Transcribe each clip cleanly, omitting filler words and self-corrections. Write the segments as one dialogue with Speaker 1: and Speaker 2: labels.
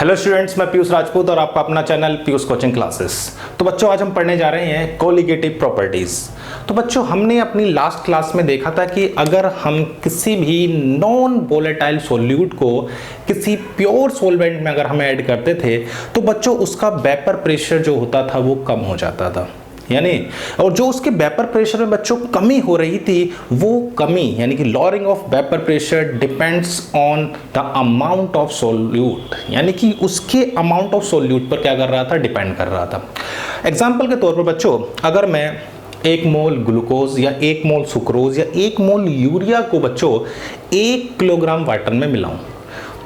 Speaker 1: Hello students, मैं पीयूष राजपूत और आपका अपना चैनल पीयूष कोचिंग क्लासेस। तो बच्चों, आज हम पढ़ने जा रहे हैं कोलिगेटिव प्रॉपर्टीज। तो बच्चों, हमने अपनी लास्ट क्लास में देखा था कि अगर हम किसी भी नॉन वोलेटाइल सॉल्यूट को किसी प्योर सॉल्वेंट में अगर हम ऐड करते थे तो बच्चों उसका वेपर प्रेशर जो होता था वो कम हो जाता था। यानी और जो उसके वेपर प्रेशर में बच्चों कमी हो रही थी वो कमी यानी कि lowering of vapour pressure depends on the amount of solute, यानी कि उसके अमाउंट ऑफ सॉल्यूट पर क्या कर रहा था, डिपेंड कर रहा था। एग्जाम्पल के तौर पर बच्चों, अगर मैं 1 मोल ग्लूकोज या 1 मोल सुक्रोज या 1 मोल यूरिया को बच्चों 1 किलोग्राम वाटर में मिलाऊं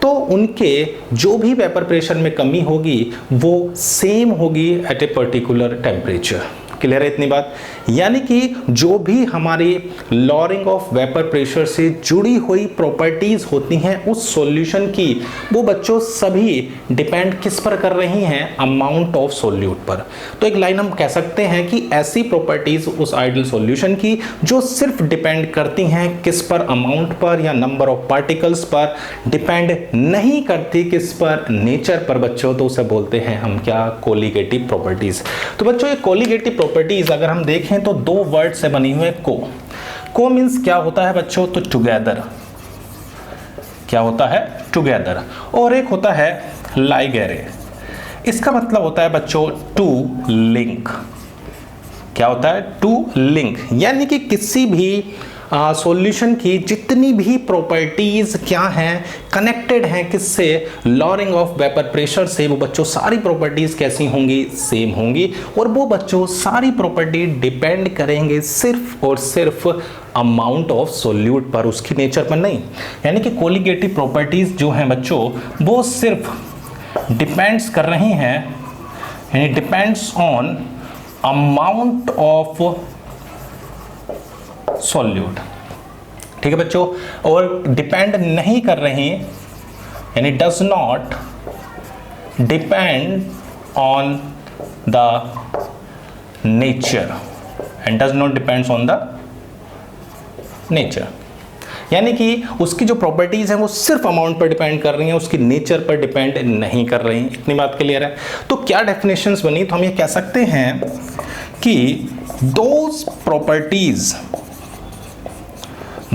Speaker 1: तो उनके जो भी वेपर प्रेशर में कमी होगी वो सेम होगी at a particular temperature. Clear है इतनी बात? यानी कि जो भी हमारी लॉरिंग ऑफ वेपर प्रेशर से जुड़ी हुई प्रॉपर्टीज होती हैं उस सॉल्यूशन की, वो बच्चों सभी डिपेंड किस पर कर रही हैं, अमाउंट ऑफ सॉल्यूट पर। तो एक लाइन हम कह सकते हैं कि ऐसी प्रॉपर्टीज उस आइडियल सॉल्यूशन की जो सिर्फ डिपेंड करती हैं किस पर, अमाउंट पर या नंबर ऑफ पार्टिकल्स पर, डिपेंड नहीं करती किस पर, नेचर पर बच्चों, तो उसे बोलते हैं हम क्या, कोलिगेटिव प्रॉपर्टीज। तो बच्चों ये कोलिगेटिव प्रॉपर्टीज अगर हम देखें तो 2 वर्ड से बनी हुई है। को मींस क्या होता है बच्चों, तो टुगेदर। क्या होता है? टुगेदर। और एक होता है लाइगेरे। इसका मतलब होता है बच्चों टू लिंक। क्या होता है? टू लिंक, यानी कि किसी भी सॉल्यूशन की जितनी भी प्रॉपर्टीज क्या हैं, कनेक्टेड हैं किससे, लॉरिंग ऑफ वेपर प्रेशर से, वो बच्चों सारी प्रॉपर्टीज कैसी होंगी, सेम होंगी। और वो बच्चों सारी प्रॉपर्टी डिपेंड करेंगे सिर्फ और सिर्फ अमाउंट ऑफ सॉल्यूट पर, उसकी नेचर पर नहीं। यानी कि कोलिगेटिव प्रॉपर्टीज जो हैं बच्चों वो सिर्फ डिपेंड्स कर रही हैं, यानी depends on amount of solute. ठीक है बच्चों, और डिपेंड नहीं कर रही, यानी does not depend on the nature and does not depends on the nature. यानी कि उसकी जो प्रॉपर्टीज हैं वो सिर्फ अमाउंट पर डिपेंड कर रही हैं, उसकी नेचर पर डिपेंड नहीं कर रही। इतनी बात क्लियर है? तो क्या डेफिनेशंस बनी, तो हम ये कह सकते हैं कि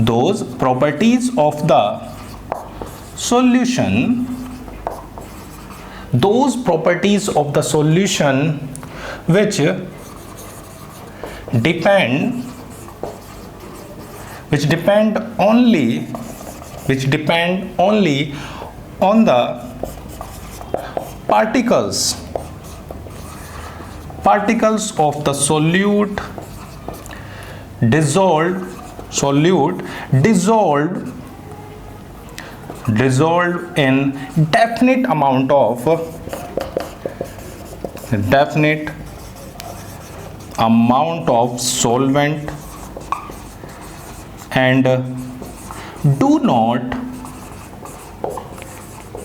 Speaker 1: those properties of the solution, those properties of the solution which depend only on the particles of the solute dissolved in definite amount of solvent and do not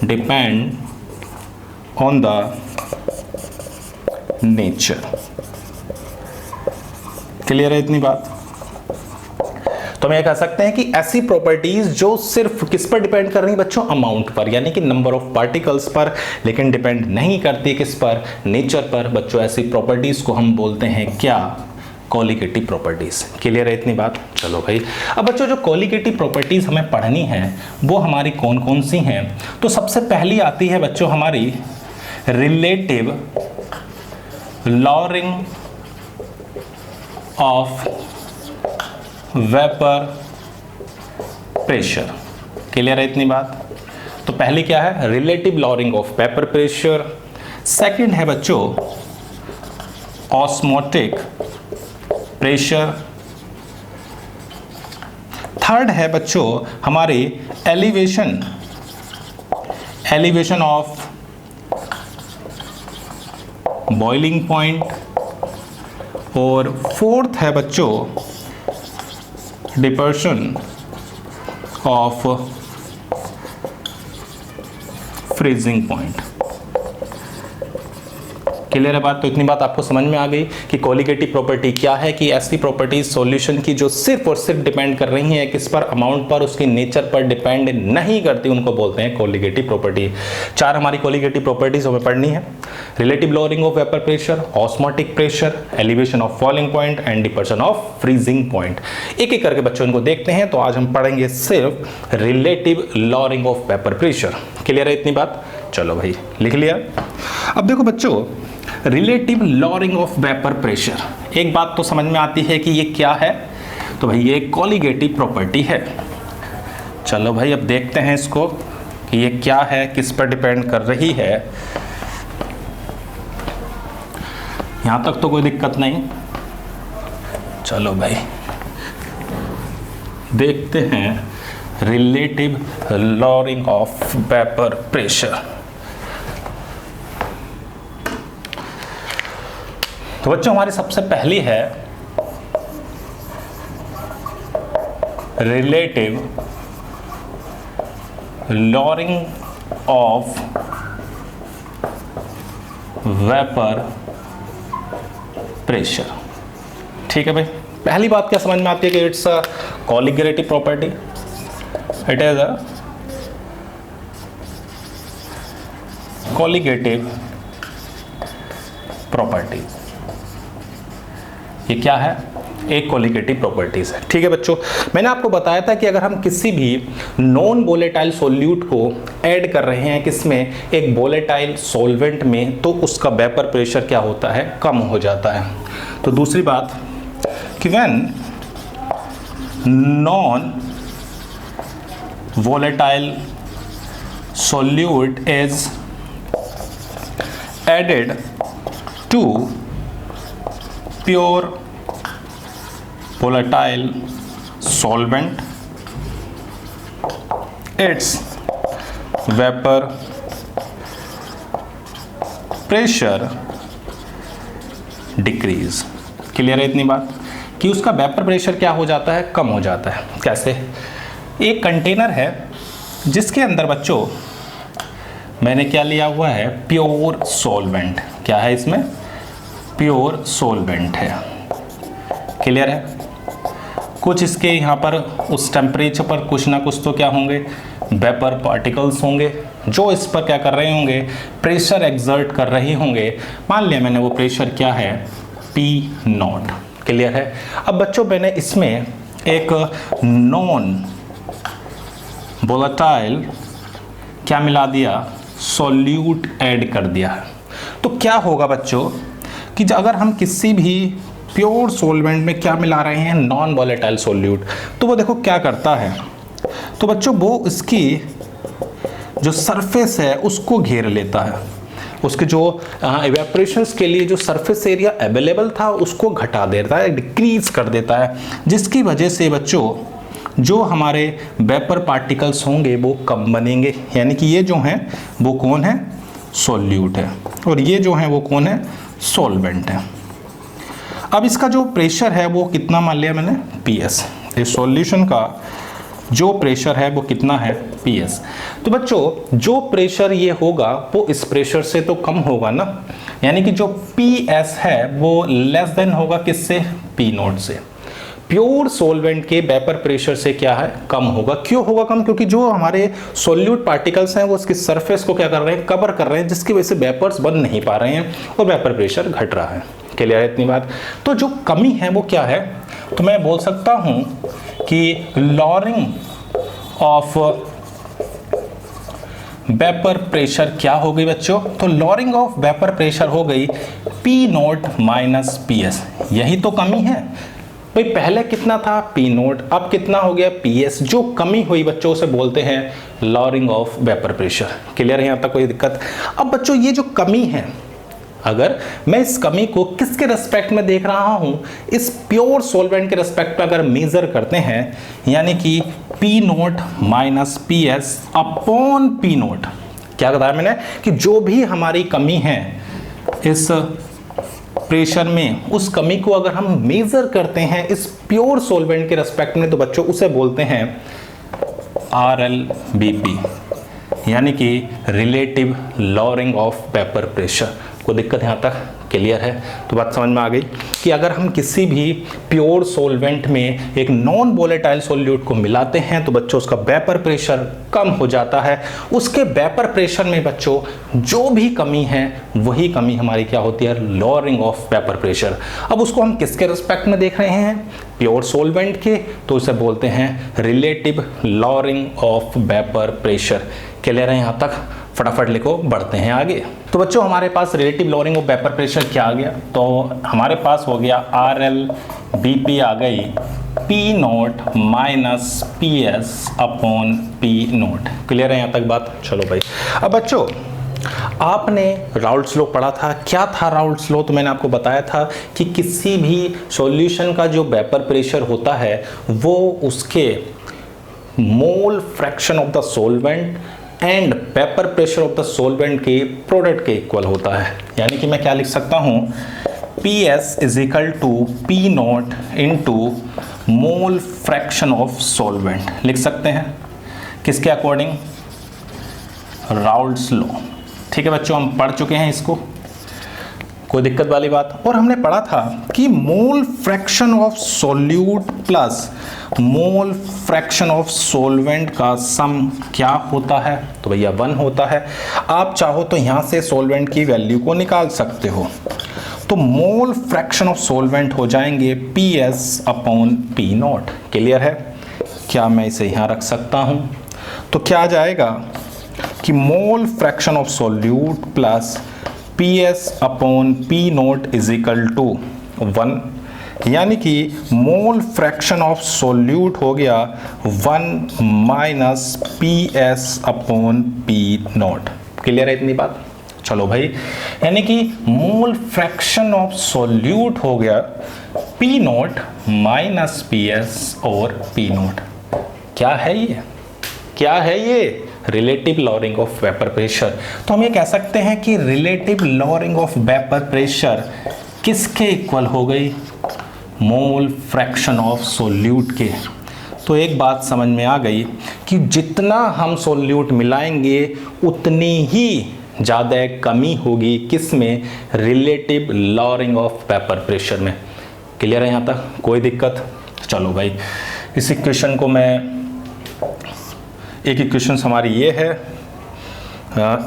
Speaker 1: depend on the nature। Clear है इतनी बात? तो हम ये कह सकते हैं कि ऐसी प्रॉपर्टीज जो सिर्फ किस पर डिपेंड कर रही हैं बच्चों, अमाउंट पर, यानी कि नंबर ऑफ पार्टिकल्स पर, लेकिन डिपेंड नहीं करती किस पर, नेचर पर। बच्चों ऐसी प्रॉपर्टीज को हम बोलते हैं क्या, कोलिगेटिव प्रॉपर्टीज। क्लियर है इतनी बात? चलो भाई, अब बच्चों जो कोलिगेटिव प्रॉपर्टीज हमें पढ़नी है वो हमारी कौन कौन सी हैं, तो सबसे पहली आती है बच्चों हमारी relative lowering of vapour pressure. Clear है इतनी बात? तो पहले क्या है, relative lowering of vapour pressure. Second है बच्चों ऑस्मोटिक प्रेशर। थर्ड है बच्चों हमारी एलिवेशन ऑफ बॉइलिंग पॉइंट। और फोर्थ है बच्चों डिपर्शन ऑफ फ्रीजिंग पॉइंट। क्लियर है बात? तो इतनी बात आपको समझ में आ गई कि कोलिगेटिव प्रॉपर्टी क्या है, कि ऐसी प्रॉपर्टीज सॉल्यूशन की जो सिर्फ और सिर्फ डिपेंड कर रही हैं किस पर, अमाउंट पर, उसकी नेचर पर डिपेंड नहीं करती, उनको बोलते हैं कोलिगेटिव प्रॉपर्टी। 4 हमारी कोलिगेटिव प्रॉपर्टीज हमें पढ़नी है। Relative lowering of vapour pressure, osmotic pressure, elevation of boiling point and depression of freezing point. एक एक करके बच्चों इनको देखते हैं। तो आज हम पढ़ेंगे सिर्फ relative lowering of vapour pressure. Clear है इतनी बात? चलो भाई लिख लिया। अब देखो बच्चों, relative lowering of vapour pressure, एक बात तो समझ में आती है कि ये क्या है। तो भाई ये कोलिगेटिव प्रॉपर्टी है। चलो भाई अब देखते हैं इसको कि ये क्या है, किस पर डिपेंड कर रही है। यहां तक तो कोई दिक्कत नहीं। चलो भाई देखते हैं relative lowering of vapour pressure. तो बच्चों हमारी सबसे पहली है relative lowering of vapour pressure. ठीक है भाई, पहली बात क्या समझ में आती है कि it's a colligative property, it is a colligative property. ये क्या है? एक कोलिगेटिव प्रॉपर्टीज है। ठीक है बच्चों, मैंने आपको बताया था कि अगर हम किसी भी नॉन वोलेटाइल सॉल्यूट को ऐड कर रहे हैं किसमें, एक वोलेटाइल सॉल्वेंट में, तो उसका वेपर प्रेशर क्या होता है? कम हो जाता है। तो दूसरी बात कि when non volatile solute is added to pure volatile solvent, its vapor pressure decrease। Clear है इतनी बात कि उसका वेपर प्रेशर क्या हो जाता है? कम हो जाता है। कैसे? एक कंटेनर है जिसके अंदर बच्चों मैंने क्या लिया हुआ है? Pure solvent. क्या है इसमें? प्योर सॉल्वेंट है। क्लियर है? कुछ इसके यहाँ पर उस टेम्परेचर पर कुछ ना कुछ तो क्या होंगे? वेपर पार्टिकल्स होंगे जो इस पर क्या कर रहे होंगे? प्रेशर एक्सर्ट कर रहे होंगे। मान लिया मैंने वो प्रेशर क्या है? P0। क्लियर है? अब बच्चों मैंने इसमें एक नॉन वोलेटाइल क्या मिला दिया? सॉल्यूट ऐड कर दिया है। तो क्या होगा बच्चों कि अगर हम किसी भी प्योर सॉल्वेंट में क्या मिला रहे हैं? नॉन वोलेटाइल सॉल्यूट, तो वो देखो क्या करता है। तो बच्चों वो इसकी जो सरफेस है उसको घेर लेता है, उसके जो इवेपोरेशंस के लिए जो सरफेस एरिया अवेलेबल था उसको घटा देता है, डिक्रीज कर देता है, जिसकी वजह से बच्चों जो हमारे वेपर पार्टिकल्स होंगे वो कम बनेंगे। यानी कि ये जो हैं वो कौन है? सॉल्यूट है, और ये जो है वो कौन है? सॉल्वेंट है। अब इसका जो प्रेशर है वो कितना मान लिया मैंने? PS। इस सॉल्यूशन का जो प्रेशर है वो कितना है? PS। तो बच्चों जो प्रेशर ये होगा वो इस प्रेशर से तो कम होगा ना, यानी कि जो PS है वो लेस देन होगा किससे? P0 से। प्योर सॉल्वेंट के वेपर प्रेशर से क्या है? कम होगा। क्यों होगा कम? क्योंकि जो हमारे सॉल्यूट पार्टिकल्स हैं वो उसकी सरफेस को क्या कर रहे हैं? कवर कर रहे हैं, जिसकी वजह से वेपर्स बन नहीं पा रहे हैं और वेपर प्रेशर घट रहा है। क्लियर है इतनी बात? तो जो कमी है वो क्या है? तो मैं बोल सकता हूं कि लॉरिंग ऑफ वेपर प्रेशर क्या हो गई बच्चों? तो लॉरिंग ऑफ वेपर प्रेशर हो गई P0 माइनस PS। यही तो कमी है भाई। पहले कितना था? P0, अब कितना हो गया? PS। जो कमी हुई बच्चों से बोलते हैं lowering of vapour pressure. Clear है? यहाँ तक कोई दिक्कत? अब बच्चों ये जो कमी है, अगर मैं इस कमी को किसके रेस्पेक्ट में देख रहा हूं? इस प्योर सॉल्वेंट के रेस्पेक्ट में अगर मेजर करते हैं, यानी कि P0 minus PS upon P0। क्या बताया मैंने? कि जो भी हमारी कमी है इस प्रेशर में, उस कमी को अगर हम मेजर करते हैं इस प्योर सॉल्वेंट के रेस्पेक्ट में, तो बच्चों उसे बोलते हैं RLBP, यानी कि relative lowering of vapour pressure. कोई दिक्कत यहाँ तक क्लियर है? तो बात समझ में आ गई कि अगर हम किसी भी प्योर सॉल्वेंट में एक नॉन वोलेटाइल सॉल्यूट को मिलाते हैं तो बच्चों उसका वेपर प्रेशर कम हो जाता है। उसके वेपर प्रेशर में बच्चों जो भी कमी है वही कमी हमारी क्या होती है? Lowering of vapour pressure. अब उसको हम किसके रिस्पेक्ट में देख रहे हैं? प्योर सॉल्वेंट के, तो उसे बोलते हैं relative lowering of vapour pressure. Clear है यहाँ तक? फटाफट लिखो, बढ़ते हैं आगे। तो बच्चों हमारे पास relative lowering of vapour pressure क्या आ गया? तो हमारे पास हो गया RLBP आ गई P0 minus PS upon P0। Clear है यहाँ तक बात? चलो भाई, अब बच्चों आपने राउल्ट्स लॉ पढ़ा था। क्या था राउल्ट्स लॉ? तो मैंने आपको बताया था कि किसी भी सॉल्यूशन का जो वेपर प्रेशर होता है वो उसके मोल fraction of the solvent and vapour pressure of the solvent के प्रोडक्ट के इक्वल होता है। यानी कि मैं क्या लिख सकता हूं? PS is equal to P0 into mole fraction of solvent. लिख सकते हैं किसके अकॉर्डिंग? Raoult's law. ठीक है बच्चों, हम पढ़ चुके हैं इसको, कोई दिक्कत वाली बात? और हमने पढ़ा था कि mole fraction of solute plus mole fraction of solvent का सम क्या होता है? तो भैया 1 होता है। आप चाहो तो यहां से सॉल्वेंट की वैल्यू को निकाल सकते हो। तो मोल फ्रैक्शन ऑफ सॉल्वेंट हो जाएंगे PS अपॉन P0। क्लियर है? क्या मैं इसे यहां रख सकता हूं? तो क्या आ जाएगा कि mole fraction of solute plus PS upon P0 is equal to 1। यानी कि मोल फ्रैक्शन ऑफ सॉल्यूट हो गया 1 minus PS upon P0। Clear है इतनी बात? चलो भाई, यानी कि मोल फ्रैक्शन ऑफ सॉल्यूट हो गया P0 माइनस PS और P0। क्या है ये? क्या है ये? Relative lowering of vapour pressure. तो हम ये कह सकते हैं कि relative lowering of vapour pressure किसके इक्वल हो गई? मोल फ्रैक्शन ऑफ सॉल्यूट के। तो एक बात समझ में आ गई कि जितना हम सॉल्यूट मिलाएंगे उतनी ही ज़्यादा कमी होगी किस में? Relative lowering of vapour pressure में। क्लियर है यहाँ तक? कोई दिक्कत? चलो भाई, इस इक्वेशन को मैं, एक इक्वेशन हमारी ये है,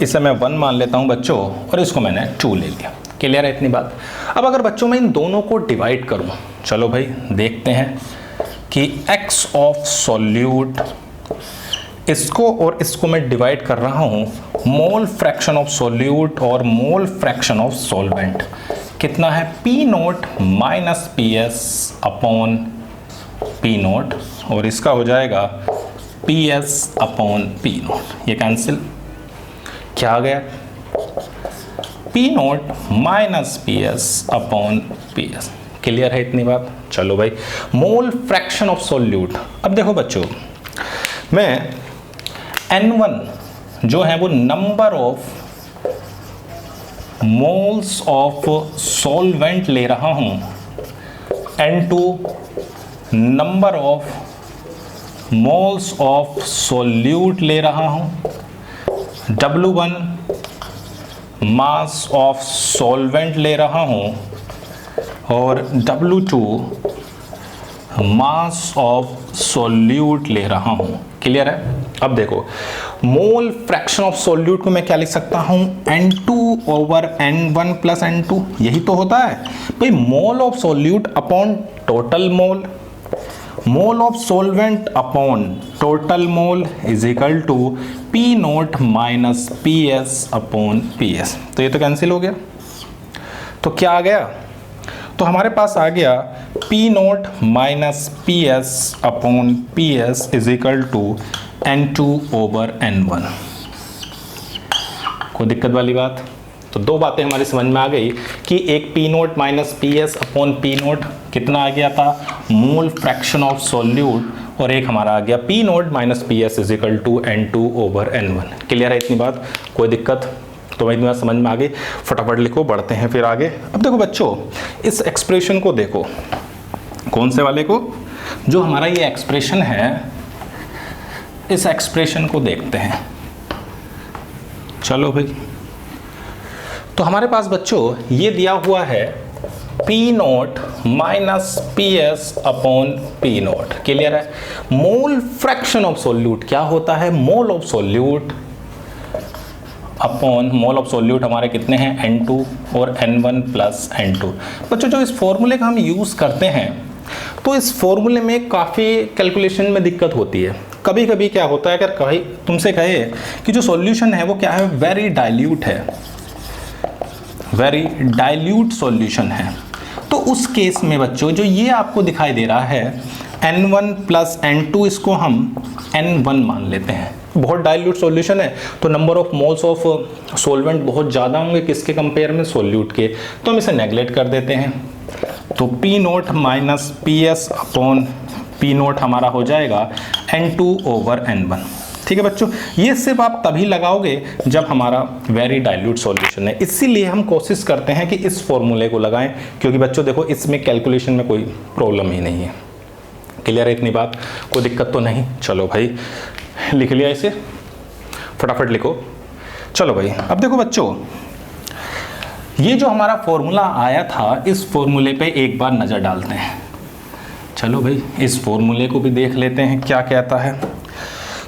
Speaker 1: इसे मैं 1 मान लेता हूँ बच्चों और इसको मैंने 2 ले लिया। क्लियर है इतनी बात? अब अगर बच्चों मैं इन दोनों को डिवाइड करूँ, चलो भाई देखते हैं कि x ऑफ सॉल्यूट, इसको और इसको मैं डिवाइड कर रहा हूँ मोल फ्रैक्शन ऑफ सॉल्यूट और मोल फ्रैक्शन ऑफ सॉल्वेंट। कितना है? P0 minus PS upon P0 और इसका हो जाएगा PS अपॉन P0। ये कैंसिल, क्या आ गया? P0 minus PS upon PS। Clear है इतनी बात? चलो भाई, मोल फ्रैक्शन ऑफ सॉल्यूट। अब देखो बच्चों, मैं N1 जो है वो number of moles of solvent ले रहा हूं, N2 number of moles of solute ले रहा हूं, W1 मास ऑफ सॉल्वेंट ले रहा हूं और W2 मास ऑफ सॉल्यूट ले रहा हूं। क्लियर है? अब देखो, मोल फ्रैक्शन ऑफ सॉल्यूट को मैं क्या लिख सकता हूं? N2 over N1 plus N2। यही तो होता है भाई, mole of solute upon total mole, mole of solvent upon total mole is equal to P0 minus PS upon PS। तो ये तो कैंसिल हो गया। तो क्या आ गया? तो हमारे पास आ गया P0 minus PS upon PS is equal to N2 over N1। कोई दिक्कत वाली बात? तो दो बातें हमारी समझ में आ गई कि एक P0 minus PS upon P0 कितना आ गया था? मोल फ्रैक्शन ऑफ सॉल्यूट, और एक हमारा आ गया P0 minus PS is equal to N2 over N1। Clear है इतनी बात? कोई दिक्कत? तो इतना समझ में आ गई। फटाफट लिखो, बढ़ते हैं फिर आगे। अब देखो बच्चों, इस एक्सप्रेशन को देखो, कौन से वाले को? जो हमारा ये एक्सप्रेशन है, इस एक्सप्रेशन को देखते हैं। चलो भाई, तो हमारे पास बच्चों ये दिया हुआ है P nought minus P S upon P note. Clear है? मोल फ्रैक्शन ऑफ सोल्यूट क्या होता है? Mole of solute upon mole of solute हमारे कितने हैं? N2 और N1 प्लस N2। बच्चों जो इस फॉर्मूले का हम यूज़ करते हैं तो इस फॉर्मूले में काफ़ी कैलकुलेशन में दिक्कत होती है। कभी कभी क्या होता है, अगर कहीं तुमसे कहे कि जो सॉल्यूशन है वो क्या है, वेरी डाइल्यूट है, वेरी डाइल्यूट सॉल्यूशन है, तो उस केस में बच्चों जो ये आपको दिखाई दे रहा है N1 प्लस N2, इसको हम N1 मान लेते हैं। बहुत डाइल्यूट सॉल्यूशन है तो number of moles of solvent बहुत ज़्यादा होंगे किसके कंपेयर में? सोल्यूट के। तो हम इसे नेगलेक्ट कर देते हैं। तो P nought minus P S upon P note हमारा हो जाएगा N2 ओवर N1। ठीक है बच्चों, ये सिर्फ आप तभी लगाओगे जब हमारा वेरी डाइल्यूट सॉल्यूशन है। इसीलिए हम कोशिश करते हैं कि इस फॉर्मूले को लगाएं, क्योंकि बच्चों देखो इसमें कैलकुलेशन में कोई प्रॉब्लम ही नहीं है। क्लियर है इतनी बात? कोई दिक्कत तो नहीं? चलो भाई लिख लिया इसे, फटाफट लिखो। चलो भाई अब देखो बच्चों, ये जो हमारा फॉर्मूला आया था इस फॉर्मूले पे एक बार नज़र डालते हैं। चलो भाई इस फॉर्मूले को भी देख लेते हैं क्या कहता है।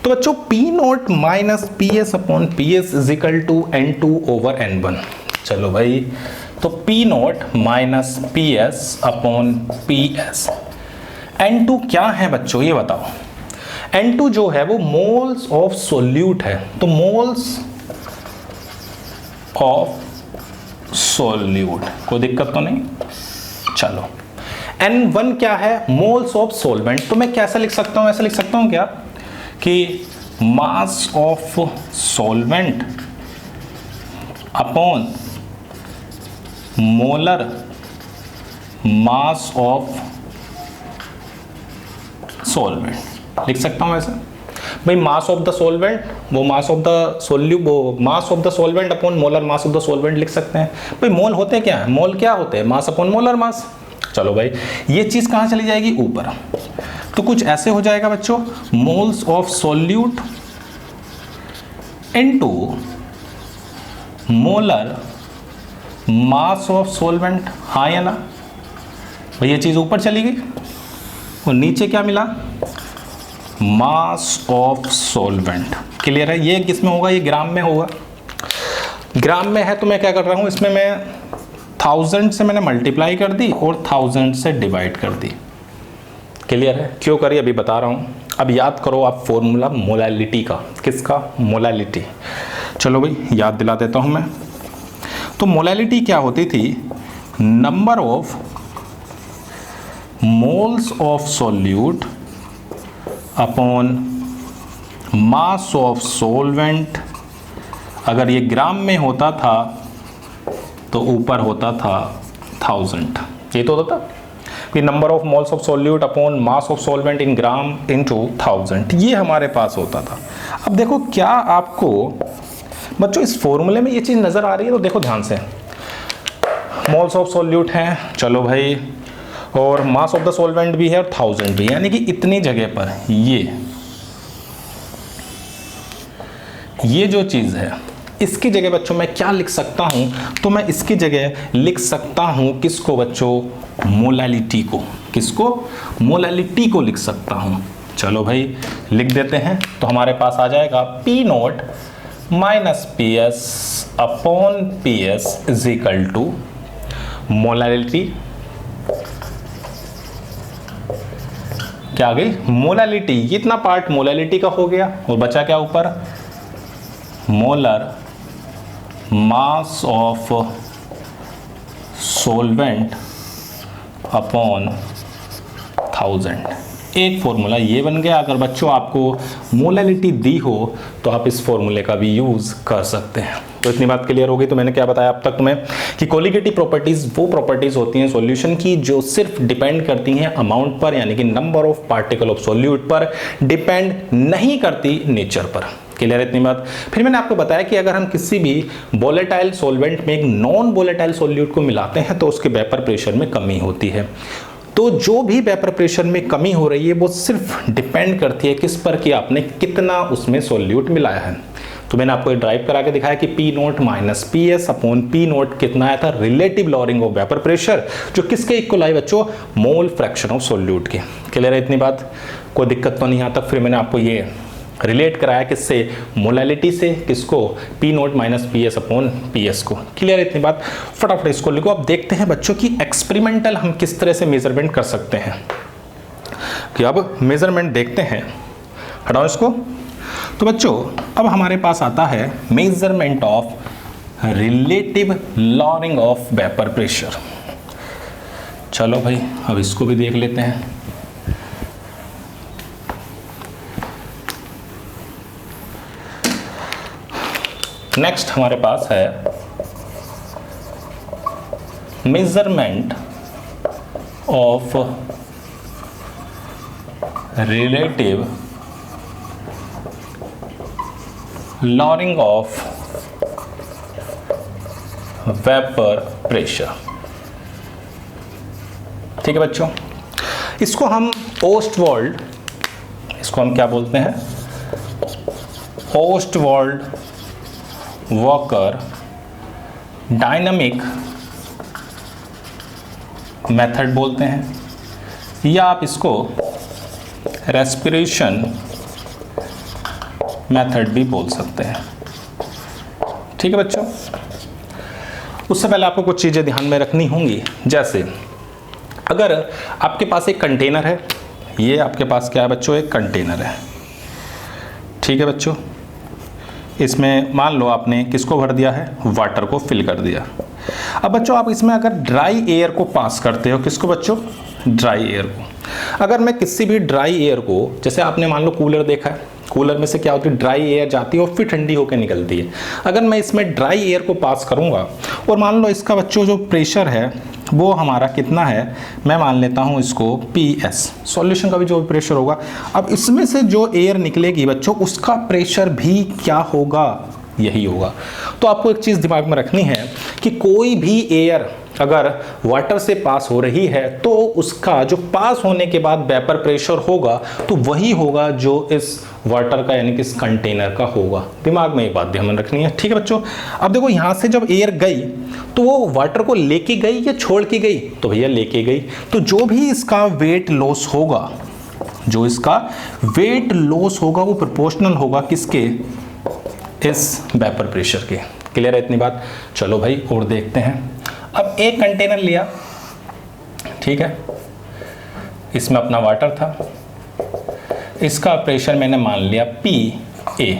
Speaker 1: तो बच्चों P nought minus P S upon P S is equal to N2 over N1। चलो भाई तो P nought minus P S upon P S. N2 क्या है बच्चों ये बताओ? N2 जो है वो मोल्स ऑफ सोल्यूट है, तो मोल्स ऑफ सोल्यूट, कोई दिक्कत तो नहीं? चलो N1 क्या है? Moles of solvent. तो मैं कैसा लिख सकता हूं? ऐसा लिख सकता हूं क्या कि mass of solvent upon molar mass of solvent लिख सकता हूं ऐसे। भाई मास ऑफ द सोलवेंट वो मास ऑफ द वो मास of the solvent upon molar mass of the solvent लिख सकते हैं। भाई मोल होते क्या है? मोल क्या होते हैं? Mass upon molar mass. चलो भाई ये चीज कहां चली जाएगी? ऊपर। तो कुछ ऐसे हो जाएगा बच्चों, moles of solute into molar mass of solvent. हाँ या ना? भाई ये चीज ऊपर चली गई और नीचे क्या मिला? Mass of solvent. क्लियर है? ये किस में होगा? ये ग्राम में होगा। ग्राम में है तो मैं क्या कर रहा हूं, इसमें मैं 1000 से मैंने मल्टीप्लाई कर दी और 1000 से डिवाइड कर दी। क्लियर है? क्यों करी अभी बता रहा हूं। अब याद करो आप फॉर्मूला मोलैलिटी का। किसका? मोलैलिटी। चलो भाई याद दिला देता हूं मैं। तो मोलैलिटी क्या होती थी? Number of moles of solute upon mass of solvent. अगर ये ग्राम में होता था तो ऊपर होता था 1000। ये तो होता था कि number of moles of solute upon mass of solvent in gram into 1000। ये हमारे पास होता था। अब देखो क्या आपको बच्चों इस फॉर्मूले में ये चीज़ नज़र आ रही है? तो देखो ध्यान से, मोल्स ऑफ सोल्यूट हैं, चलो भाई, और मास ऑफ द सोलवेंट भी है और 1000 भी है, यानी कि इतनी जगह पर ये जो चीज़ है इसकी जगह बच्चों मैं क्या लिख सकता हूं? तो मैं इसकी जगह लिख सकता हूं किसको बच्चों? मोलैलिटी को। किसको? मोलैलिटी को लिख सकता हूं। चलो भाई लिख देते हैं। तो हमारे पास आ जाएगा P nought minus P S upon P S is equal to molality. क्या आ गई? मोलैलिटी। ये इतना पार्ट मोलैलिटी का हो गया और बचा क्या ऊपर? Molar mass of solvent upon 1000। एक फॉर्मूला ये बन गया। अगर बच्चों आपको मोलैलिटी दी हो तो आप इस फॉर्मूले का भी यूज़ कर सकते हैं। तो इतनी बात क्लियर हो गई। तो मैंने क्या बताया अब तक तुम्हें कि कोलिगेटिव प्रॉपर्टीज़ वो प्रॉपर्टीज़ होती हैं सॉल्यूशन की जो सिर्फ डिपेंड करती हैं अमाउंट पर, यानी कि number of particle of solute पर, डिपेंड नहीं करती नेचर पर। क्लियर इतनी बात। फिर मैंने आपको बताया कि अगर हम किसी भी वोलेटाइल सॉल्वेंट में एक नॉन वोलेटाइल सॉल्यूट को मिलाते हैं तो उसके वेपर प्रेशर में कमी होती है। तो जो भी वेपर प्रेशर में कमी हो रही है वो सिर्फ डिपेंड करती है किस पर कि आपने कितना उसमें सॉल्यूट मिलाया है। तो मैंने आपको ड्राइव करा के दिखाया कि P nought minus P S upon P nought कितना आया था, relative lowering of vapour pressure, जो किसके इक्वल आई बच्चों, मोल फ्रैक्शन ऑफ सॉल्यूट के। क्लियर है इतनी बात, कोई दिक्कत तो नहीं यहाँ तक। फिर मैंने आपको ये रिलेट कराया किससे, मोलैलिटी से, किसको, P nought minus P S upon P S को। क्लियर इतनी बात, फटाफट इसको लिखो। अब देखते हैं बच्चों की एक्सपेरिमेंटल हम किस तरह से मेजरमेंट कर सकते हैं। कि अब मेजरमेंट देखते हैं, हटाओ इसको। तो बच्चों अब हमारे पास आता है measurement of relative lowering of vapour pressure. चलो भाई अब इसको भी देख लेते हैं। नेक्स्ट हमारे पास है measurement of relative lowering of vapour pressure. ठीक है बच्चों, इसको हम ओस्टवाल्ड, इसको हम क्या बोलते हैं, ओस्टवाल्ड वॉकर डायनामिक मेथड बोलते हैं, या आप इसको रेस्पिरेशन मेथड भी बोल सकते हैं। ठीक है बच्चों, उससे पहले आपको कुछ चीज़ें ध्यान में रखनी होंगी। जैसे अगर आपके पास एक कंटेनर है, ये आपके पास क्या है बच्चों, एक कंटेनर है। ठीक है बच्चों, इसमें मान लो आपने किसको भर दिया है, वाटर को फिल कर दिया। अब बच्चों आप इसमें अगर ड्राई एयर को पास करते हो, किसको बच्चों, ड्राई एयर को। अगर मैं किसी भी ड्राई एयर को, जैसे आपने मान लो कूलर देखा है, कूलर में से क्या होती है, ड्राई एयर जाती है और फिर ठंडी होकर निकलती है। अगर मैं इसमें ड्राई एयर को पास करूंगा और मान लो इसका बच्चों जो प्रेशर है वो हमारा कितना है, मैं मान लेता हूं इसको PS, सॉल्यूशन का भी जो प्रेशर होगा। अब इसमें से जो एयर निकलेगी बच्चों उसका प्रेशर भी क्या होगा, यही होगा। तो आपको एक चीज़ दिमाग में रखनी है कि कोई भी एयर अगर वाटर से पास हो रही है तो उसका जो पास होने के बाद वेपर प्रेशर होगा तो वही होगा जो इस वाटर का यानी कि इस कंटेनर का होगा। दिमाग में ये बात ध्यान रखनी है। ठीक है बच्चों, अब देखो यहाँ से जब एयर गई तो वो वाटर को लेके गई या छोड़ के गई, तो भैया लेके गई। तो जो भी इसका वेट लॉस होगा, जो इसका वेट लॉस होगा वो प्रोपोर्शनल होगा किसके, इस वेपर प्रेशर के। क्लियर है इतनी बात। चलो भाई और देखते हैं। अब एक कंटेनर लिया, ठीक है, इसमें अपना वाटर था, इसका प्रेशर मैंने मान लिया PA,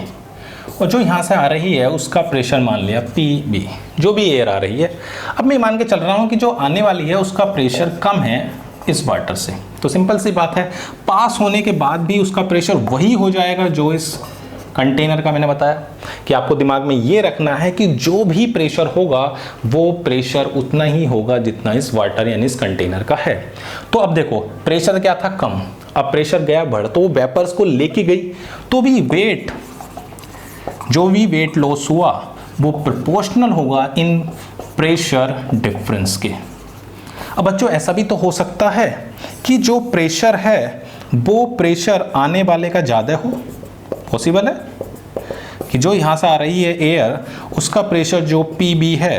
Speaker 1: और जो यहाँ से आ रही है उसका प्रेशर मान लिया PB, जो भी एयर आ रही है। अब मैं मान के चल रहा हूँ कि जो आने वाली है उसका प्रेशर कम है इस वाटर से। तो सिंपल सी बात है, पास होने के बाद भी उसका प्रेशर वही हो जाएगा जो इस कंटेनर का। मैंने बताया कि आपको दिमाग में ये रखना है कि जो भी प्रेशर होगा वो प्रेशर उतना ही होगा जितना इस वाटर यानी इस कंटेनर का है। तो अब देखो प्रेशर क्या था, कम, अब प्रेशर गया बढ़, तो वो वेपर्स को लेके गई, तो भी वेट, जो भी वेट लॉस हुआ वो प्रोपोर्शनल होगा इन प्रेशर डिफरेंस के। अब बच्चों ऐसा भी तो हो सकता है कि जो प्रेशर है वो प्रेशर आने वाले का ज़्यादा हो, पॉसिबल है कि जो यहाँ से आ रही है एयर उसका प्रेशर जो PB है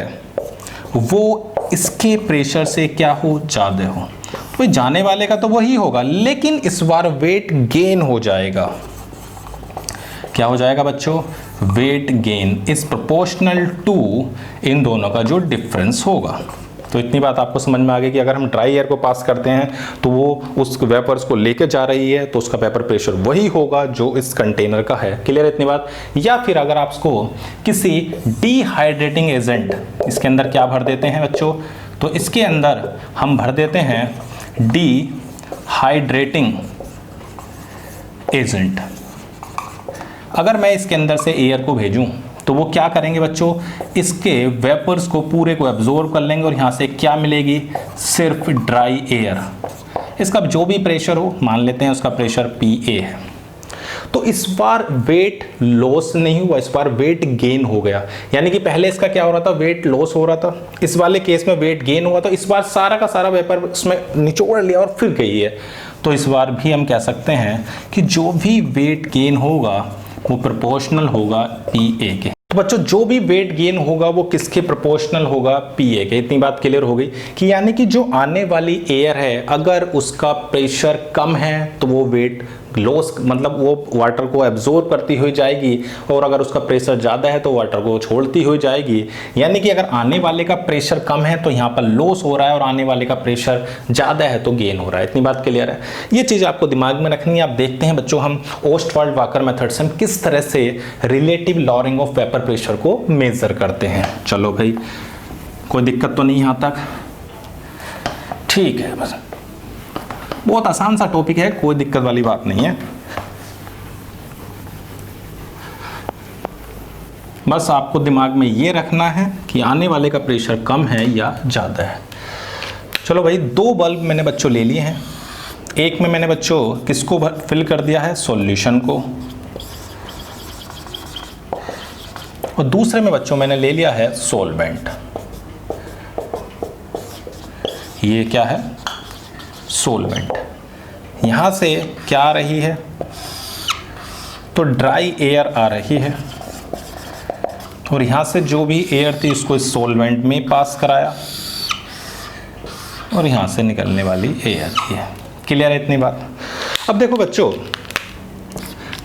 Speaker 1: वो इसके प्रेशर से क्या हो, ज़्यादा हो। तो जाने वाले का तो वही होगा, लेकिन इस बार वेट गेन हो जाएगा। क्या हो जाएगा बच्चों, weight gain is proportional to इन दोनों का जो डिफरेंस होगा। तो इतनी बात आपको समझ में आ गई कि अगर हम ड्राई एयर को पास करते हैं तो वो उस वेपर्स को लेकर जा रही है तो उसका वेपर प्रेशर वही होगा जो इस कंटेनर का है। क्लियर इतनी बात। या फिर अगर आप इसको किसी डिहाइड्रेटिंग एजेंट, इसके अंदर क्या भर देते हैं बच्चों, तो इसके अंदर हम भर देते हैं डिहाइड्रेटिंग एजेंट। अगर मैं इसके अंदर से एयर को भेजूं तो वो क्या करेंगे बच्चों, इसके वेपर्स को पूरे को एब्जॉर्ब कर लेंगे और यहाँ से क्या मिलेगी, सिर्फ ड्राई एयर। इसका जो भी प्रेशर हो, मान लेते हैं उसका प्रेशर PA है, तो इस बार वेट लॉस नहीं हुआ, इस बार वेट गेन हो गया। यानी कि पहले इसका क्या हो रहा था, वेट लॉस हो रहा था, इस वाले केस में वेट गेन हुआ, तो इस बार सारा का सारा वेपर उसमें निचोड़ लिया और फिर गई है। तो इस बार भी हम कह सकते हैं कि जो भी वेट गेन होगा वो प्रोपोर्शनल होगा पीए के। तो बच्चों जो भी वेट गेन होगा वो किसके प्रोपोर्शनल होगा, पीए के। इतनी बात क्लियर हो गई कि यानी कि जो आने वाली एयर है अगर उसका प्रेशर कम है तो वो वेट लॉस, मतलब वो वाटर को एब्जॉर्ब करती हुई जाएगी, और अगर उसका प्रेशर ज़्यादा है तो वाटर को छोड़ती हुई जाएगी। यानी कि अगर आने वाले का प्रेशर कम है तो यहाँ पर लॉस हो रहा है और आने वाले का प्रेशर ज़्यादा है तो गेन हो रहा है। इतनी बात क्लियर है, ये चीज़ आपको दिमाग में रखनी है। आप देखते हैं बच्चों हम ओस्टवाल्ड वाकर मेथड से हम किस तरह से relative lowering of vapour pressure को मेजर करते हैं। चलो भाई, कोई दिक्कत तो नहीं यहाँ तक, ठीक है, बस बहुत आसान सा टॉपिक है, कोई दिक्कत वाली बात नहीं है। बस आपको दिमाग में ये रखना है कि आने वाले का प्रेशर कम है या ज़्यादा है। चलो भाई, 2 बल्ब मैंने बच्चों ले लिए हैं। एक में मैंने बच्चों किसको फिल कर दिया है, सॉल्यूशन को, और दूसरे में बच्चों मैंने ले लिया है सॉल्वेंट। ये क्या है, सॉल्वेंट। यहां से क्या आ रही है, तो ड्राई एयर आ रही है, और यहां से जो भी एयर थी उसको इस सॉल्वेंट में पास कराया, और यहां से निकलने वाली एयर थी। क्लियर है इतनी बात। अब देखो बच्चों,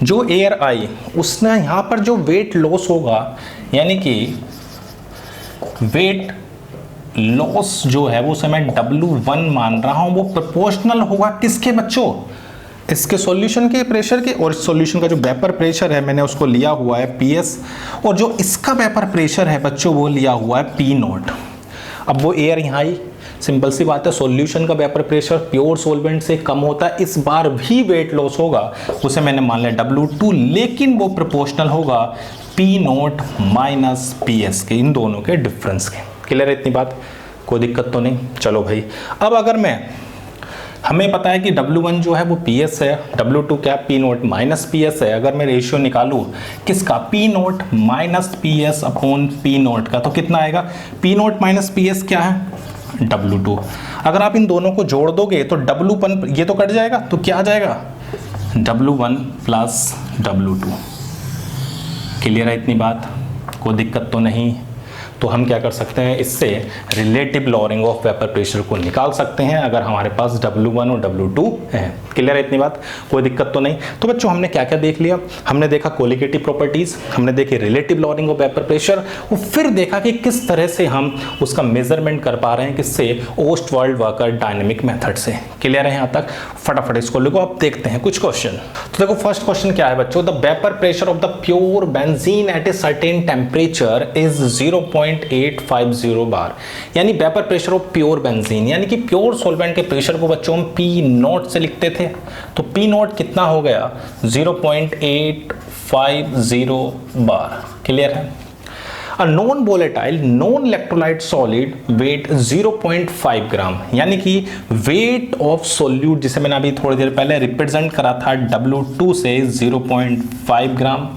Speaker 1: जो एयर आई उसने यहां पर जो वेट लॉस होगा, यानी कि वेट लॉस जो है वो उसे मैं W1 मान रहा हूं, वो प्रोपोर्शनल होगा किसके बच्चों, इसके सॉल्यूशन के प्रेशर के, और इस सॉल्यूशन का जो वेपर प्रेशर है मैंने उसको लिया हुआ है PS, और जो इसका वेपर प्रेशर है बच्चों वो लिया हुआ है P0। अब वो एयर यहाँ आई, सिंपल सी बात है, सॉल्यूशन का वेपर प्रेशर प्योर सॉल्वेंट से कम होता है, इस बार भी वेट लॉस होगा, उसे मैंने मान लिया W2, लेकिन वो प्रोपोर्शनल होगा P0 माइनस PS के, इन दोनों के डिफरेंस के। क्लियर है इतनी बात, कोई दिक्कत तो नहीं। चलो भाई, अब अगर हमें पता है कि W1 जो है वो PS है, W2 क्या, P0 माइनस PS है। अगर मैं रेशियो निकालूं किसका, P0 minus PS upon P0 का, तो कितना आएगा, P0 माइनस PS क्या है, W2। अगर आप इन दोनों को जोड़ दोगे तो W1 ये तो कट जाएगा, तो क्या आ जाएगा, W1 प्लस W2। क्लियर है इतनी बात, कोई दिक्कत तो नहीं। तो हम क्या कर सकते हैं, इससे relative lowering of vapour pressure को निकाल सकते हैं अगर हमारे पास W1 और W2 है। क्लियर है इतनी बात, कोई दिक्कत तो नहीं। तो बच्चों हमने क्या क्या देख लिया, हमने देखा कोलिगेटिव प्रॉपर्टीज, हमने देखी relative lowering of vapour pressure, और फिर देखा कि किस तरह से हम उसका मेजरमेंट कर पा रहे हैं, किससे, ओस्टवाल्ड वाकर डायनेमिक मेथड से। क्लियर है यहाँ तक, फटाफट इसको लिखो, अब देखते हैं कुछ क्वेश्चन। तो देखो फर्स्ट क्वेश्चन क्या है बच्चों, the vapour pressure of the pure benzene at a certain temperature is 0.850 bar. यानी vapour pressure of pure benzene, यानी कि प्योर सॉल्वेंट के प्रेशर को बच्चों हम P0 से लिखते थे, तो P0 कितना हो गया, 0.850 बार। क्लियर है। A non volatile non electrolyte solid weight 0.5 gram, यानी कि वेट ऑफ सोल्यूट जिसे मैंने अभी थोड़ी देर पहले रिप्रेजेंट करा था W2 से 0.5 ग्राम,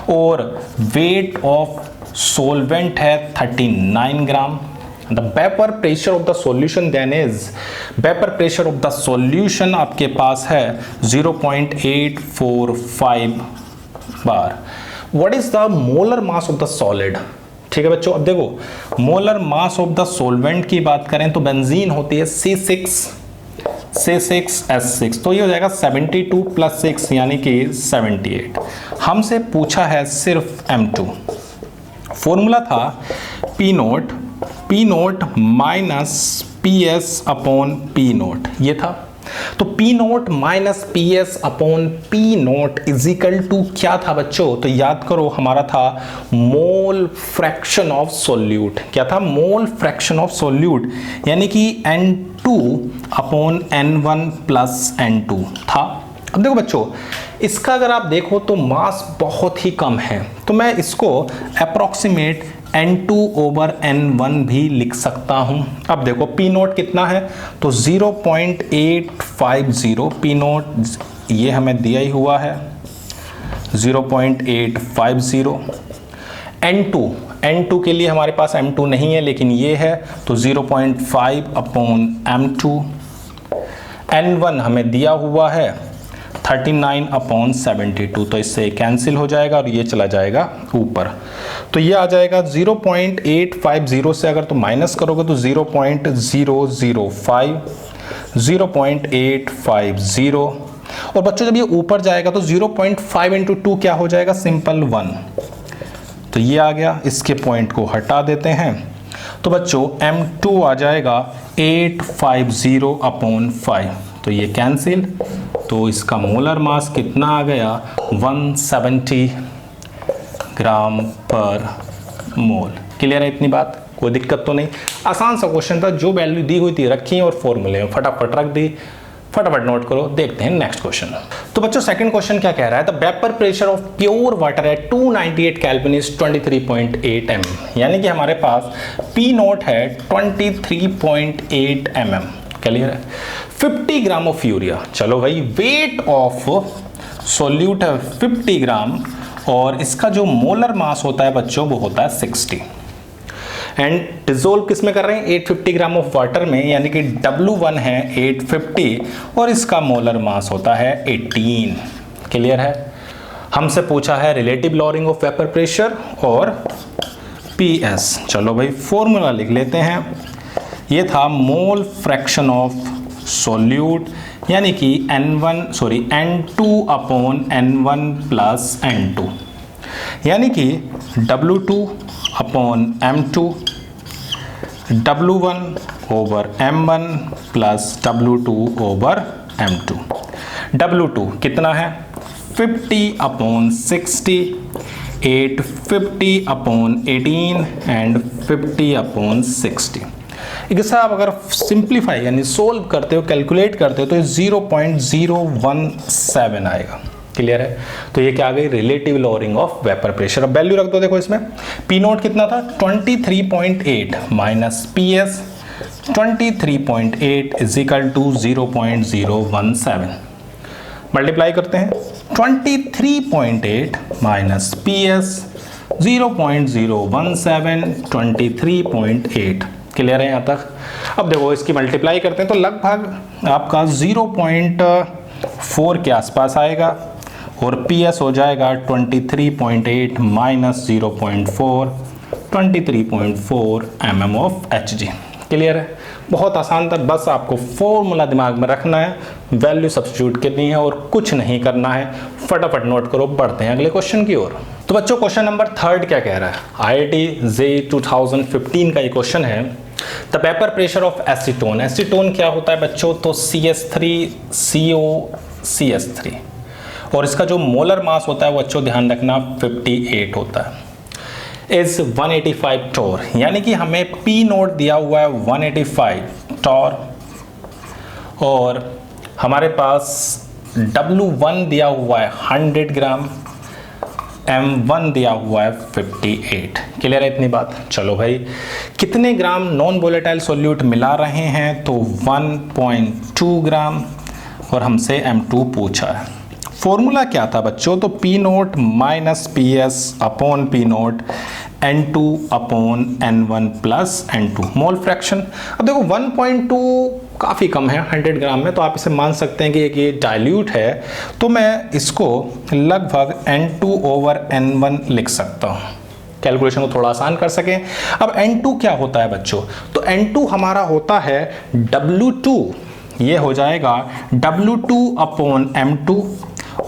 Speaker 1: और वेट ऑफ सॉल्वेंट है 39 ग्राम। The vapour pressure of the solution then is, vapour pressure of the solution आपके पास है 0.845 bar. What is the molar mass of the solid. ठीक है बच्चों, अब देखो molar mass of the solvent की बात करें तो बेंजीन होती है C6H6, तो ये हो जाएगा 72 प्लस 6 यानी कि 78। हमसे पूछा है सिर्फ M2, फॉर्मूला था P0 minus PS upon P0, ये था। तो P0 minus PS upon P0 is equal to क्या था बच्चों, तो याद करो हमारा था मोल फ्रैक्शन ऑफ सोल्यूट। क्या था, मोल फ्रैक्शन ऑफ सोल्यूट, यानी कि N2 upon N1 plus N2 था। अब देखो बच्चों, इसका अगर आप देखो तो मास बहुत ही कम है, तो मैं इसको अप्रॉक्सीमेट N2 ओवर N1 भी लिख सकता हूं। अब देखो P0 कितना है, तो 0.850 P0 ये हमें दिया ही हुआ है, 0.850। N2 के लिए हमारे पास M2 नहीं है लेकिन ये है, तो 0.5 अपॉन M2। N1 हमें दिया हुआ है 39 अपॉन 72, तो इससे कैंसिल हो जाएगा और ये चला जाएगा ऊपर, तो ये आ जाएगा 0.850 से अगर तो माइनस करोगे तो 0.005, 0.850, और बच्चों जब ये ऊपर जाएगा तो 0.5 इंटू 2 क्या हो जाएगा, सिंपल 1, तो ये आ गया। इसके पॉइंट को हटा देते हैं, तो बच्चों M2 आ जाएगा 850 अपॉन 5, तो ये कैंसिल, तो इसका मोलर मास कितना आ गया, 170 ग्राम पर मोल। क्लियर है इतनी बात, कोई दिक्कत तो नहीं। आसान सा क्वेश्चन था, जो वैल्यू दी हुई थी रखी और फॉर्मूले में फटाफट रख दी, फटाफट नोट करो। देखते हैं नेक्स्ट क्वेश्चन। तो बच्चों सेकंड क्वेश्चन क्या कह रहा है, the vapour pressure of pure water at 298 kelvin is 23.8 mm, यानी कि हमारे पास पी नोट है 23.8 mm। क्लियर है। 50 ग्राम ऑफ यूरिया, चलो भाई वेट ऑफ सोल्यूट है 50 ग्राम, और इसका जो मोलर मास होता है बच्चों वो होता है 60, एंड डिजोल्व किस में कर रहे हैं, 850 ग्राम ऑफ वाटर में, यानी कि W1 है 850 और इसका मोलर मास होता है 18। क्लियर है। हमसे पूछा है relative lowering of vapour pressure और PS। चलो भाई फॉर्मूला लिख लेते हैं, ये था मोल फ्रैक्शन ऑफ सोल्यूट, यानी कि N2 upon N1 plus N2, यानी कि W2 upon M2, W1 over M1 plus W2 over M2। W2 कितना है, 50 अपॉन 60, 850 अपॉन 18 एंड 50 अपॉन 60। इसे आप अगर सिंप्लीफाई यानी सोल्व करते हो, कैलकुलेट करते हो, तो 0.017 आएगा। क्लियर है। तो ये क्या आ गई, relative lowering of vapour pressure. अब वैल्यू रख दो, देखो इसमें पी नोट कितना था 23.8 minus PS 23.8 is equal to 0.017। Multiply करते हैं, 23.8 माइनस PS 0.017 23.8। क्लियर है यहाँ तक। अब देखो इसकी मल्टीप्लाई करते हैं तो लगभग आपका 0.4 के आसपास आएगा, और PS हो जाएगा 23.8 minus 0.4 23.4 mm of Hg। Clear है, बहुत आसान था, बस आपको फॉर्मूला दिमाग में रखना है, वैल्यू सब्स्टिट्यूट करनी है और कुछ नहीं करना है। फटाफट नोट करो, बढ़ते हैं अगले क्वेश्चन की ओर। तो बच्चों क्वेश्चन नंबर 3 क्या कह रहा है, IIT JEE 2015 का ये क्वेश्चन है। The vapour pressure of acetone, acetone क्या होता है बच्चों, तो CH3COCH3, और इसका जो मोलर मास होता है वो बच्चों ध्यान रखना 58 होता है, इज 185 टॉर, यानी कि हमें पी नोट दिया हुआ है 185 टॉर, और हमारे पास W1 दिया हुआ है 100 ग्राम, M1 दिया हुआ है 58। क्लियर है इतनी बात। चलो भाई कितने ग्राम नॉन वोलेटाइल सॉल्यूट मिला रहे हैं, तो 1.2 ग्राम, और हमसे M2 पूछा है। फॉर्मूला क्या था बच्चों, तो P nought minus PS upon P note N2 upon N1 plus N2 mole fraction. अब देखो 1.2 काफ़ी कम है 100 ग्राम में, तो आप इसे मान सकते हैं कि ये डाइल्यूट है, तो मैं इसको लगभग N2 ओवर N1 लिख सकता हूँ, कैलकुलेशन को थोड़ा आसान कर सकें। अब N2 क्या होता है बच्चों, तो N2 हमारा होता है W2, ये हो जाएगा W2 अपॉन M2,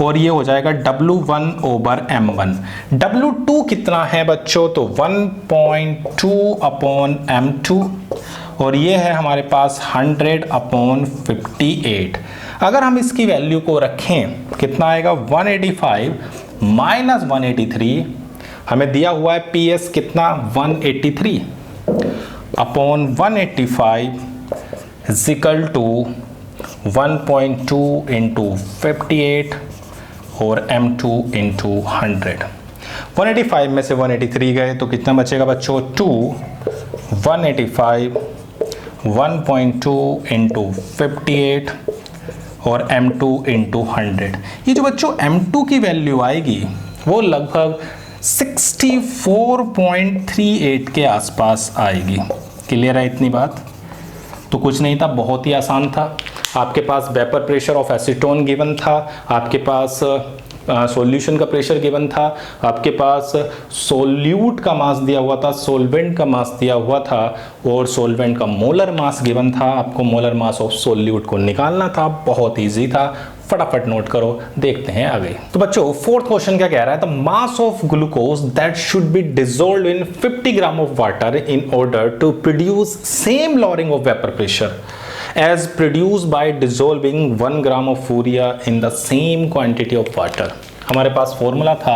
Speaker 1: और ये हो जाएगा W1 ओवर M1। W2 कितना है बच्चों, तो 1.2 अपॉन M2, और ये है हमारे पास 100 अपॉन 58। अगर हम इसकी वैल्यू को रखें कितना आएगा, 185 माइनस 183, हमें दिया हुआ है PS कितना 183 upon 185 is equal to 1.2 into 58 और M2 इंटू 100। 185 में से 183 गए तो कितना बचेगा बच्चों, 2 185 1.2 इंटू 58 और m2 इंटू 100। ये जो बच्चों m2 की वैल्यू आएगी वो लगभग 64.38 के आसपास आएगी। क्लियर है इतनी बात? तो कुछ नहीं था, बहुत ही आसान था। आपके पास vapour pressure of acetone given था, आपके पास सॉल्यूशन का प्रेशर गिवन था, आपके पास सोल्यूट का मास दिया हुआ था, सोल्वेंट का मास दिया हुआ था और सोल्वेंट का मोलर मास गिवन था। आपको मोलर मास ऑफ सोल्यूट को निकालना था। बहुत इजी था, फटाफट नोट करो। देखते हैं आगे। तो बच्चों फोर्थ क्वेश्चन क्या कह रहा है? The mass of glucose that should be dissolved in 50 gram of water in order to produce same lowering of vapour pressure as produced by dissolving 1 gram of urea in the same quantity of water। हमारे पास formula था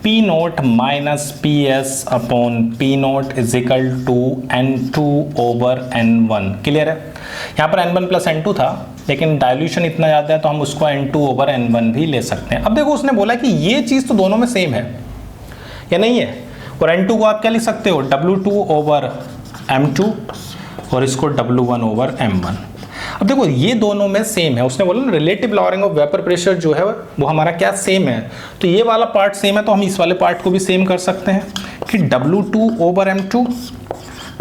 Speaker 1: P nought minus P S upon P nought is equal to N2 over N1। Clear है? यहाँ पर N1 plus N2 था, लेकिन dilution इतना ज़्यादा है तो हम उसको N2 ओवर N1 भी ले सकते हैं। अब देखो उसने बोला कि ये चीज़ तो दोनों में सेम है या नहीं है, और N2 को आप क्या लिख सकते हो? W2 ओवर M2 और इसको W1 ओवर M1। अब देखो ये दोनों में सेम है। उसने बोला ना relative lowering of vapour pressure जो है वो हमारा क्या सेम है, तो ये वाला पार्ट सेम है तो हम इस वाले पार्ट को भी सेम कर सकते हैं कि W2 over M2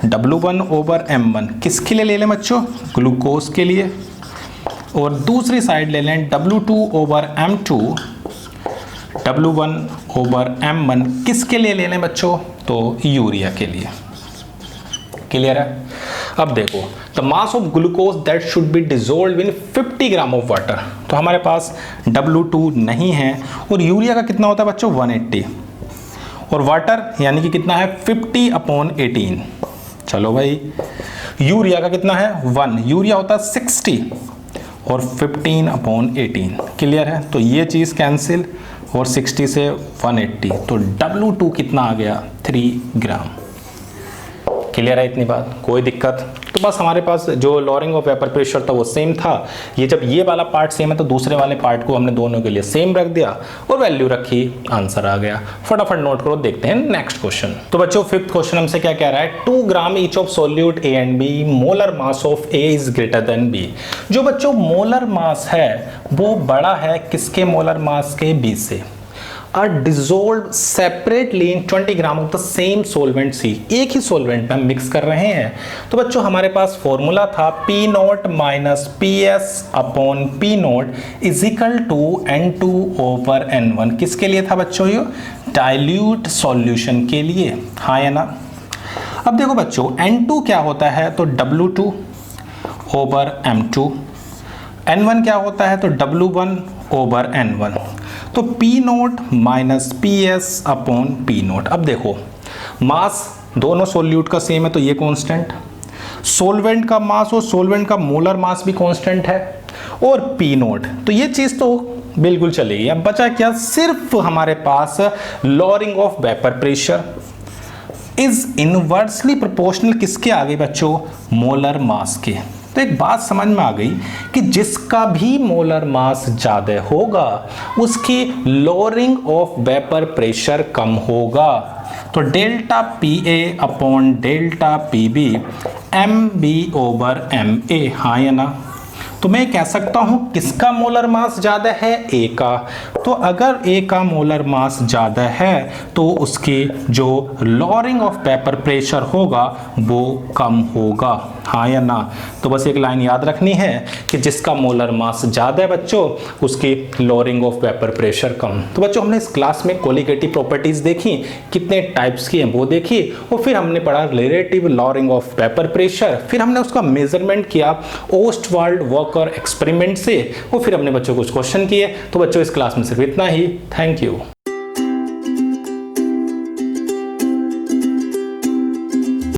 Speaker 1: W1 over M1 किसके लिए ले लें बच्चों? ग्लूकोज के लिए। और दूसरी साइड ले लें W2 over M2 W1 over M1 किसके लिए ले लें बच्चों? तो यूरिया के लिए। क्लियर है? अब देखो the mass of glucose that should be dissolved in 50 gram of water. तो हमारे पास W2 नहीं है और यूरिया का कितना होता है बच्चों? 180 और वाटर यानी कि कितना है? 50 अपॉन 18। चलो भाई यूरिया का कितना है? 1। यूरिया होता है 60 और 15 अपॉन 18। क्लियर है? तो ये चीज़ कैंसिल और 60 से 180 तो W2 कितना आ गया? 3 ग्राम। क्लियर है इतनी बात? कोई दिक्कत? तो बस हमारे पास जो लॉरिंग ऑफ वेपर प्रेशर था वो सेम था। ये जब ये वाला पार्ट सेम है तो दूसरे वाले पार्ट को हमने दोनों के लिए सेम रख दिया और वैल्यू रखी, आंसर आ गया। फटाफट नोट करो, देखते हैं नेक्स्ट क्वेश्चन। तो बच्चों फिफ्थ क्वेश्चन हमसे क्या कह रहा है? 2 ग्राम each of solute A and B, molar mass of A is greater than B। जो बच्चों मोलर मास है वो बड़ा है किसके? मोलर मास के B से। are dissolved separately in 20 gram of the same solvent C। एक ही सोलवेंट में हम मिक्स कर रहे हैं। तो बच्चों हमारे पास फॉर्मूला था P nought minus P S upon P nought is equal to N2 over N1। किसके लिए था बच्चों? ये डाइल्यूट सॉल्यूशन के लिए, हाँ या ना? अब देखो बच्चों N2 क्या होता है? तो W2 ओवर M2। N1 क्या होता है? तो W1 ओवर N1। तो P nought minus P S upon P note. अब देखो मास दोनों सोल्यूट का सेम है तो ये कांस्टेंट, सोलवेंट का मास और सोलवेंट का मोलर मास भी कांस्टेंट है, और P नोट तो ये चीज़ तो बिल्कुल चलेगी। अब बचा क्या? सिर्फ हमारे पास lowering of vapour pressure is inversely proportional किसके आगे बच्चों? मोलर मास के। तो एक बात समझ में आ गई कि जिसका भी मोलर मास ज़्यादा होगा उसकी लॉरिंग ऑफ वेपर प्रेशर कम होगा। तो delta PA upon delta PB MB over MA, हाँ या ना? तो मैं कह सकता हूं किसका मोलर मास ज़्यादा है? A का। तो अगर A का मोलर मास ज़्यादा है तो उसकी जो लॉरिंग ऑफ वेपर प्रेशर होगा वो कम होगा, हाँ या ना? तो बस एक लाइन याद रखनी है कि जिसका मोलर मास ज़्यादा है बच्चों उसकी लॉरिंग ऑफ वेपर प्रेशर कम। तो बच्चों हमने इस क्लास में कोलिगेटिव प्रॉपर्टीज़ देखी, कितने टाइप्स की हैं वो देखी, और फिर हमने पढ़ा relative lowering of vapour pressure, फिर हमने उसका मेजरमेंट किया ओस्टवाल्ड वॉकर एक्सपेरिमेंट से, और फिर हमने बच्चों कुछ क्वेश्चन किए। तो बच्चों इस क्लास में सिर्फ इतना ही। Thank you.